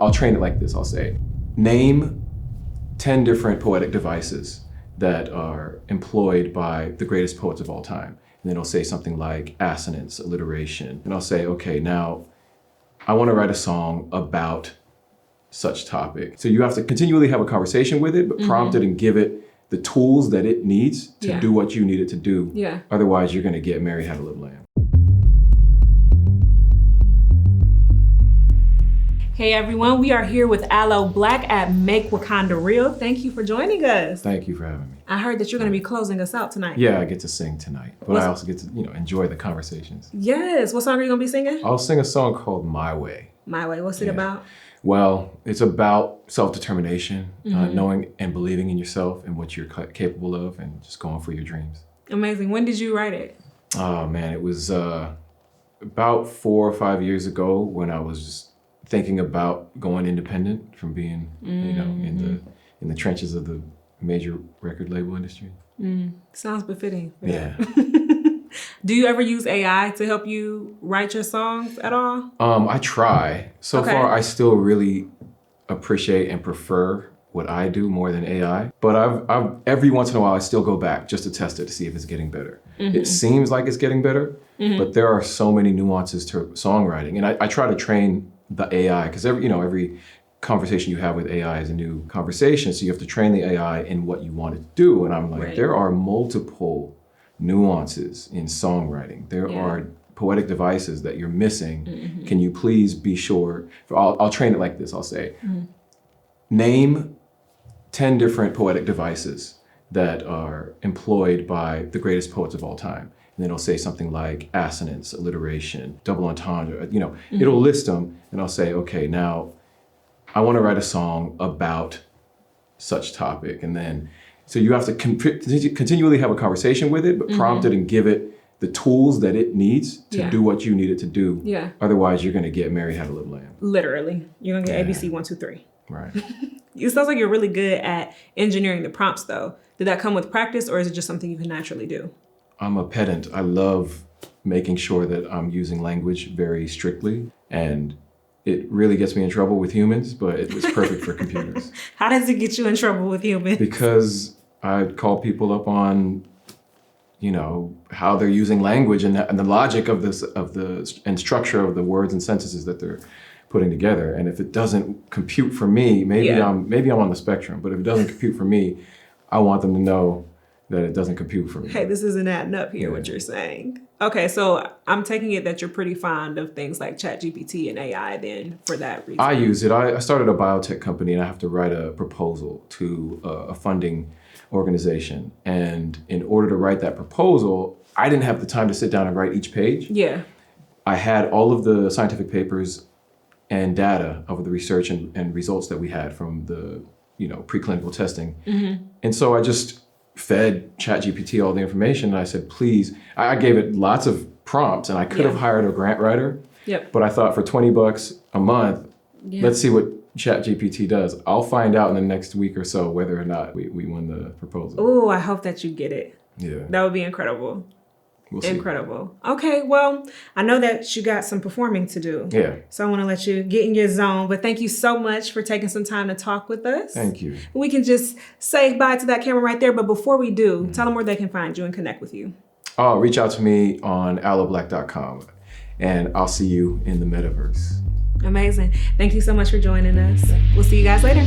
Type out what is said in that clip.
I'll train it like this, I'll say, name 10 different poetic devices that are employed by the greatest poets of all time. And then I'll say something like assonance, alliteration. And I'll say, okay, now I want to write a song about such topic. So you have to continually have a conversation with it, but prompt it and give it the tools that it needs to do what you need it to do. Yeah. Otherwise, you're going to get Mary Had a Little Lamb. Hey everyone, we are here with Aloe Blacc at Make Wakanda Real. Thank you for joining us. Thank you for having me. I heard that you're going to be closing us out tonight. Yeah, I get to sing tonight, but I also get to, enjoy the conversations. Yes. What song are you going to be singing? I'll sing a song called My Way. My Way. What's it about? Well, it's about self-determination, knowing and believing in yourself and what you're capable of, and just going for your dreams. Amazing. When did you write it? Oh man, it was about 4 or 5 years ago when I was just thinking about going independent from being, in the trenches of the major record label industry. Sounds befitting. Yeah. Do you ever use AI to help you write your songs at all? I try. So far, I still really appreciate and prefer what I do more than AI. But I've every once in a while, I still go back just to test it to see if it's getting better. It seems like it's getting better, but there are so many nuances to songwriting. And I try to train the AI, because every conversation you have with AI is a new conversation. So you have to train the AI in what you want it to do. And I'm like, there are multiple nuances in songwriting. There are poetic devices that you're missing. Can you please be sure? I'll train it like this, I'll say, name 10 different poetic devices that are employed by the greatest poets of all time. And then it'll say something like assonance, alliteration, double entendre, it'll list them, and I'll say, okay, now I want to write a song about such topic. And then, so you have to continually have a conversation with it, but prompt it and give it the tools that it needs to do what you need it to do. Yeah. Otherwise, you're going to get Mary Had a Little Lamb. Literally. You're going to get ABC 1, 2, 3. Right. It sounds like you're really good at engineering the prompts, though. Did that come with practice, or is it just something you can naturally do? I'm a pedant. I love making sure that I'm using language very strictly, and it really gets me in trouble with humans, but it was perfect for computers. How does it get you in trouble with humans? Because I call people up on, how they're using language and the logic of and structure of the words and sentences that they're putting together. And if it doesn't compute for me, maybe I'm on the spectrum, but if it doesn't compute for me, I want them to know that it doesn't compute for me. Hey, this isn't adding up here, what you're saying. Okay, so I'm taking it that you're pretty fond of things like ChatGPT and AI then for that reason. I use it. I started a biotech company and I have to write a proposal to a funding organization. And in order to write that proposal, I didn't have the time to sit down and write each page. Yeah. I had all of the scientific papers and data of the research and results that we had from the preclinical testing. And so I just fed ChatGPT all the information, and I said, please, I gave it lots of prompts, and I could have hired a grant writer, but I thought for $20 a month, let's see what ChatGPT does. I'll find out in the next week or so whether or not we won the proposal. Oh, I hope that you get it. Yeah. That would be incredible. We'll see. Incredible. Okay, well, I know that you got some performing to do. Yeah. So I want to let you get in your zone, but thank you so much for taking some time to talk with us. Thank you. We can just say bye to that camera right there, but before we do, tell them where they can find you and connect with you. Oh, reach out to me on aloeblac.com, and I'll see you in the metaverse. Amazing. Thank you so much for joining us. We'll see you guys later.